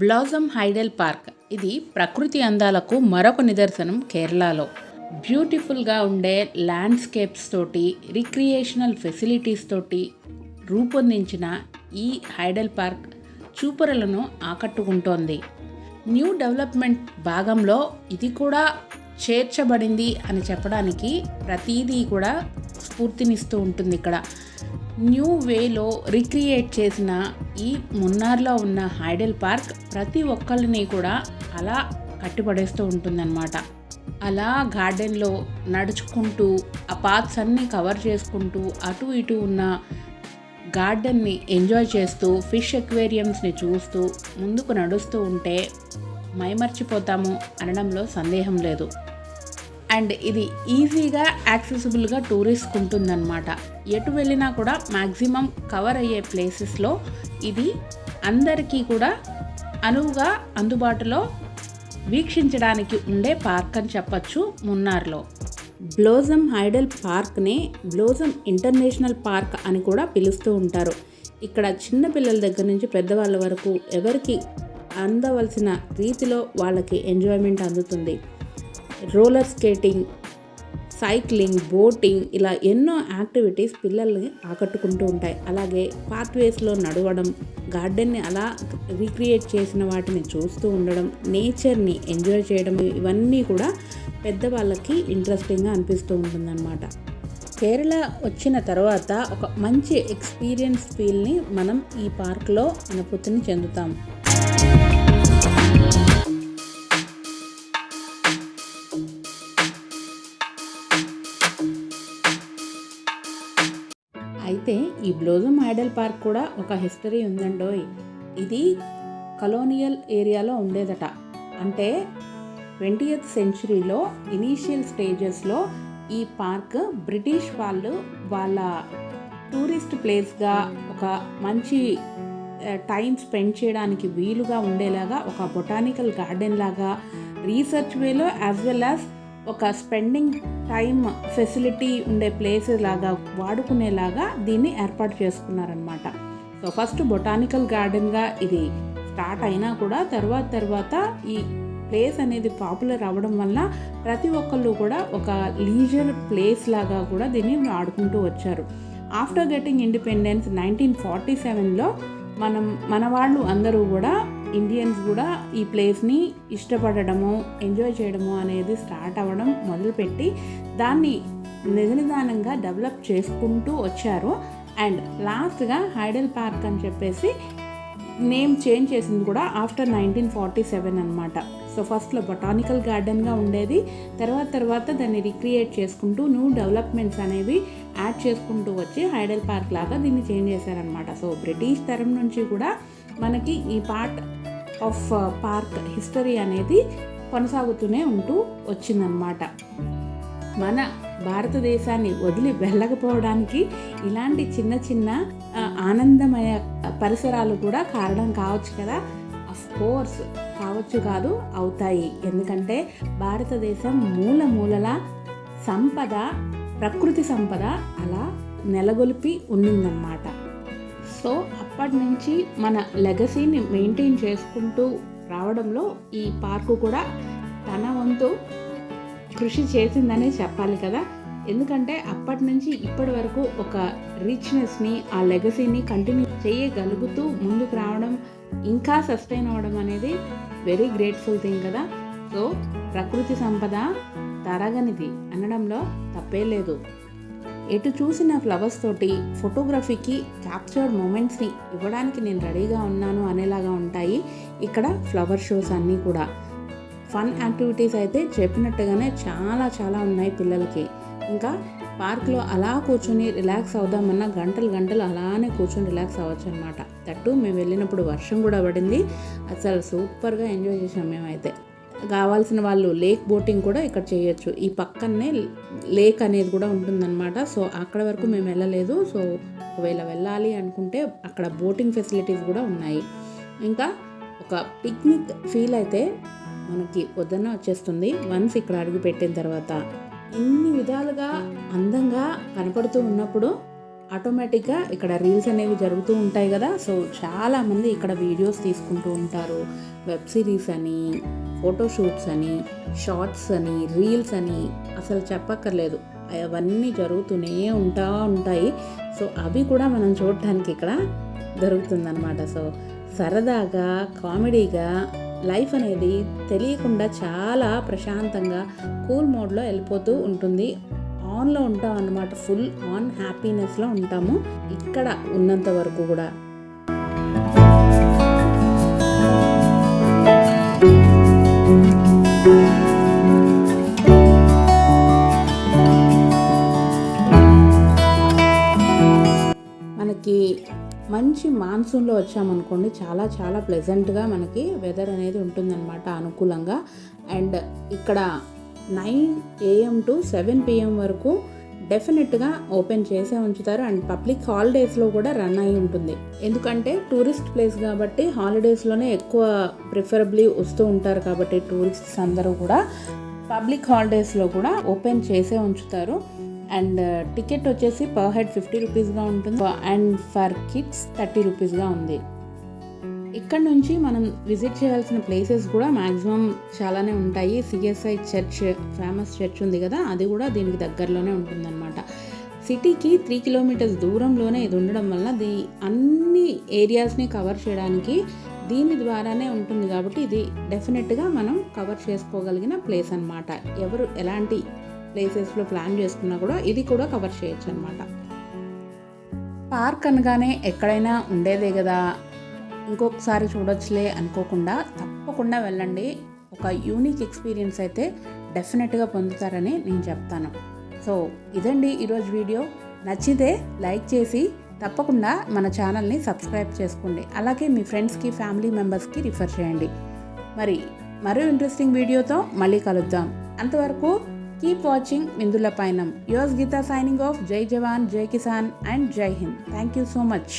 Blossom hydel park ఇది ప్రకృతి అందాలకు మరొక నిదర్శనం. కేరళలో బ్యూటిఫుల్గా ఉండే ల్యాండ్స్కేప్స్ తోటి రిక్రియేషనల్ ఫెసిలిటీస్ తోటి రూపొందించిన ఈ హైడల్ పార్క్ చూపరులను ఆకట్టుకుంటోంది. న్యూ డెవలప్మెంట్ భాగంలో ఇది కూడా చేర్చబడింది అని చెప్పడానికి ప్రతిదీ కూడా స్ఫూర్తినిస్తూ ఉంటుంది. ఇక్కడ న్యూ వేలో రిక్రియేట్ చేసిన ఈ మున్నార్లో ఉన్న హైడల్ పార్క్ ప్రతి ఒక్కళ్ళని కూడా అలా కట్టిపడేస్తూ ఉంటుందన్నమాట. అలా గార్డెన్లో నడుచుకుంటూ ఆ పాత్స్ అన్నీ కవర్ చేసుకుంటూ అటు ఇటు ఉన్న గార్డెన్ని ఎంజాయ్ చేస్తూ ఫిష్ ఎక్వేరియంస్ని చూస్తూ ముందుకు నడుస్తూ ఉంటే మైమర్చిపోతాము అనడంలో సందేహం లేదు. అండ్ ఇది ఈజీగా యాక్సెసిబుల్గా టూరిస్ట్కి ఉంటుందన్నమాట. ఎటు వెళ్ళినా కూడా మ్యాక్సిమం కవర్ అయ్యే ప్లేసెస్లో ఇది అందరికీ కూడా అనువుగా అందుబాటులో వీక్షించడానికి ఉండే పార్క్ అని చెప్పచ్చు. మున్నార్లో బ్లాసమ్ హైడల్ పార్క్ని బ్లాసమ్ ఇంటర్నేషనల్ పార్క్ అని కూడా పిలుస్తూ ఉంటారు. ఇక్కడ చిన్న పిల్లల దగ్గర నుంచి పెద్దవాళ్ళ వరకు ఎవరికి అందవలసిన రీతిలో వాళ్ళకి ఎంజాయ్మెంట్ అందుతుంది. రోలర్ స్కేటింగ్, సైక్లింగ్, బోటింగ్ ఇలా ఎన్నో యాక్టివిటీస్ పిల్లల్ని ఆకట్టుకుంటూ ఉంటాయి. అలాగే పాత్వేస్లో నడవడం, గార్డెన్ని అలా రీక్రియేట్ చేసిన వాటిని చూస్తూ ఉండడం, నేచర్ని ఎంజాయ్ చేయడం ఇవన్నీ కూడా పెద్దవాళ్ళకి ఇంట్రెస్టింగ్గా అనిపిస్తూ ఉంటుందన్నమాట. కేరళ వచ్చిన తర్వాత ఒక మంచి ఎక్స్పీరియన్స్ ఫీల్ని మనం ఈ పార్క్లో అనుభూతిని చెందుతాం. అయితే ఈ బ్లాసమ్ హైడల్ పార్క్ కూడా ఒక హిస్టరీ ఉందండోయ్. ఇది కలోనియల్ ఏరియాలో ఉండేదట. అంటే 20th సెంచురీలో ఇనీషియల్ స్టేజెస్లో ఈ పార్క్ బ్రిటిష్ వాళ్ళు వాళ్ళ టూరిస్ట్ ప్లేస్గా ఒక మంచి టైం స్పెండ్ చేయడానికి వీలుగా ఉండేలాగా ఒక బొటానికల్ గార్డెన్ లాగా రీసెర్చ్ వేలో యాజ్ వెల్ యాజ్ ఒక స్పెండింగ్ టైం ఫెసిలిటీ ఉండే ప్లేసెస్ లాగా వాడుకునేలాగా దీన్ని ఏర్పాటు చేసుకున్నారనమాట. సో ఫస్ట్ బొటానికల్ గార్డెన్గా ఇది స్టార్ట్ అయినా కూడా తర్వాత ఈ ప్లేస్ అనేది పాపులర్ అవ్వడం వల్ల ప్రతి ఒక్కళ్ళు కూడా ఒక లీజర్ ప్లేస్ లాగా కూడా దీన్ని వాడుకుంటూ వచ్చారు. ఆఫ్టర్ గెటింగ్ ఇండిపెండెన్స్ 1947లో మన వాళ్ళు అందరూ కూడా ఇండియన్స్ కూడా ఈ ప్లేస్ని ఇష్టపడడము, ఎంజాయ్ చేయడము అనేది స్టార్ట్ అవ్వడం మొదలుపెట్టి దాన్ని నిదానంగా డెవలప్ చేసుకుంటూ వచ్చారు. అండ్ లాస్ట్గా హైడల్ పార్క్ అని చెప్పేసి నేమ్ చేంజ్ చేసింది కూడా ఆఫ్టర్ 1947 అనమాట. సో ఫస్ట్లో బొటానికల్ గార్డెన్గా ఉండేది, తర్వాత దాన్ని రిక్రియేట్ చేసుకుంటూ న్యూ డెవలప్మెంట్స్ అనేవి యాడ్ చేసుకుంటూ వచ్చి హైడల్ పార్క్ లాగా దీన్ని చేంజ్ చేశారనమాట. సో బ్రిటిష్ తరం నుంచి కూడా మనకి ఈ పార్ట్ ఆఫ్ పార్క్ హిస్టరీ అనేది కొనసాగుతూనే ఉంటూ వచ్చిందనమాట. మన భారతదేశాన్ని వదిలి వెళ్ళకపోవడానికి ఇలాంటి చిన్న ఆనందమయ పరిసరాలు కూడా కారణం కావచ్చు కదా. అఫ్ కోర్స్ కావచ్చు కాదు, అవుతాయి. ఎందుకంటే భారతదేశం మూలల సంపద, ప్రకృతి సంపద అలా నెలగొల్పి ఉండిందన్నమాట. సో అప్పటి నుంచి మన లెగసీని మెయింటైన్ చేసుకుంటూ రావడంలో ఈ పార్కు కూడా తన వంతు కృషి చేసిందనే చెప్పాలి కదా. ఎందుకంటే అప్పటి నుంచి ఇప్పటి వరకు ఒక రిచ్నెస్ని, ఆ లెగసీని కంటిన్యూ చేయగలుగుతూ ముందుకు రావడం, ఇంకా సస్టైన్ అవ్వడం అనేది వెరీ గ్రేట్ఫుల్ థింగ్ కదా. సో ప్రకృతి సంపద తరగనిది అనడంలో తప్పే లేదు. ఎటు చూసిన ఫ్లవర్స్ తోటి ఫోటోగ్రఫీకి క్యాప్చర్డ్ మూమెంట్స్ని ఇవ్వడానికి నేను రెడీగా ఉన్నాను అనేలాగా ఉంటాయి ఇక్కడ ఫ్లవర్ షోస్ అన్నీ కూడా. ఫన్ యాక్టివిటీస్ అయితే చెప్పినట్టుగానే చాలా ఉన్నాయి పిల్లలకి. ఇంకా పార్క్లో అలా కూర్చొని రిలాక్స్ అవుదామన్నా గంటలు అలానే కూర్చొని రిలాక్స్ అవ్వచ్చు అనమాట. తట్టు మేము వెళ్ళినప్పుడు వర్షం కూడా పడింది. అసలు సూపర్గా ఎంజాయ్ చేసాం మేమైతే. కావాల్సిన వాళ్ళు లేక్ బోటింగ్ కూడా ఇక్కడ చేయొచ్చు. ఈ పక్కనే లేక్ అనేది కూడా ఉంటుందన్నమాట. సో అక్కడ వరకు మేము వెళ్ళలేదు. సో ఒకవేళ వెళ్ళాలి అనుకుంటే అక్కడ బోటింగ్ ఫెసిలిటీస్ కూడా ఉన్నాయి. ఇంకా ఒక పిక్నిక్ ఫీల్ అయితే మనకి వద్దన్న వచ్చేస్తుంది వన్స్ ఇక్కడ అడుగు పెట్టిన తర్వాత. ఇన్ని విధాలుగా అందంగా కనపడుతూ ఉన్నప్పుడు ఆటోమేటిక్గా ఇక్కడ రీల్స్ అనేవి జరుగుతూ ఉంటాయి కదా. సో చాలామంది ఇక్కడ వీడియోస్ తీసుకుంటూ ఉంటారు. వెబ్ సిరీస్ అని, ఫోటోషూట్స్ అని, షార్ట్స్ అని, రీల్స్ అని అసలు చెప్పక్కర్లేదు, అవన్నీ జరుగుతూనే ఉంటాయి. సో అవి కూడా మనం చూడటానికి ఇక్కడ దొరుకుతుందన్నమాట. సో సరదాగా కామెడీగా లైఫ్ అనేది తెలియకుండా చాలా ప్రశాంతంగా కూల్ మోడ్లో వెళ్ళిపోతూ ఉంటుంది. ఆన్లో ఉంటాం అన్నమాట, ఫుల్ ఆన్ హ్యాపీనెస్లో ఉంటాము ఇక్కడ ఉన్నంత వరకు కూడా. మనకి మంచి మాన్సూన్లో వచ్చామనుకోండి, చాలా చాలా ప్లెజెంట్గా మనకి వెదర్ అనేది ఉంటుందన్నమాట, అనుకూలంగా. అండ్ ఇక్కడ 9 AM to 7 PM వరకు డెఫినెట్గా ఓపెన్ చేసే ఉంచుతారు. అండ్ పబ్లిక్ హాలిడేస్లో కూడా రన్ అయి ఉంటుంది. ఎందుకంటే టూరిస్ట్ ప్లేస్ కాబట్టి హాలిడేస్లోనే ఎక్కువ ప్రిఫరబ్లీ వస్తూ ఉంటారు కాబట్టి టూరిస్ట్స్ అందరూ కూడా పబ్లిక్ హాలిడేస్లో కూడా ఓపెన్ చేసే ఉంచుతారు. అండ్ టికెట్ వచ్చేసి పర్ హెడ్ 50 రూపీస్గా ఉంటుంది. అండ్ ఫర్ కిడ్స్ 30 రూపీస్గా ఉంది. ఇక్కడ నుంచి మనం విజిట్ చేయాల్సిన ప్లేసెస్ కూడా మ్యాక్సిమం చాలానే ఉంటాయి. సిఎస్ఐ చర్చ్, ఫేమస్ చర్చ్ ఉంది కదా, అది కూడా దీనికి దగ్గరలోనే ఉంటుందన్నమాట. సిటీకి 3 కిలోమీటర్స్ దూరంలోనే ఇది ఉండడం వల్ల అన్ని ఏరియాస్ని కవర్ చేయడానికి దీని ద్వారానే ఉంటుంది కాబట్టి ఇది డెఫినెట్గా మనం కవర్ చేసుకోగలిగిన ప్లేస్ అన్నమాట. ఎవరు ఎలాంటి ప్లేసెస్లో ప్లాన్ చేసుకున్నా కూడా ఇది కూడా కవర్ చేయొచ్చు అనమాట. పార్క్ అనగానే ఎక్కడైనా ఉండేదే కదా, ఇంకొకసారి చూడొచ్చులే అనుకోకుండా తప్పకుండా వెళ్ళండి. ఒక యూనిక్ ఎక్స్పీరియన్స్ అయితే డెఫినెట్గా పొందుతారని నేను చెప్తాను. సో ఇదండి ఈరోజు వీడియో. నచ్చితే లైక్ చేసి తప్పకుండా మన ఛానల్ని సబ్స్క్రైబ్ చేసుకోండి. అలాగే మీ ఫ్రెండ్స్కి, ఫ్యామిలీ మెంబర్స్కి రిఫర్ చేయండి. మరో ఇంట్రెస్టింగ్ వీడియోతో మళ్ళీ కలుద్దాం. అంతవరకు keep watching Vindula Payanam. Yours Geetha signing off. జై జవాన్, జై కిసాన్ అండ్ జై Hind. Thank you so much.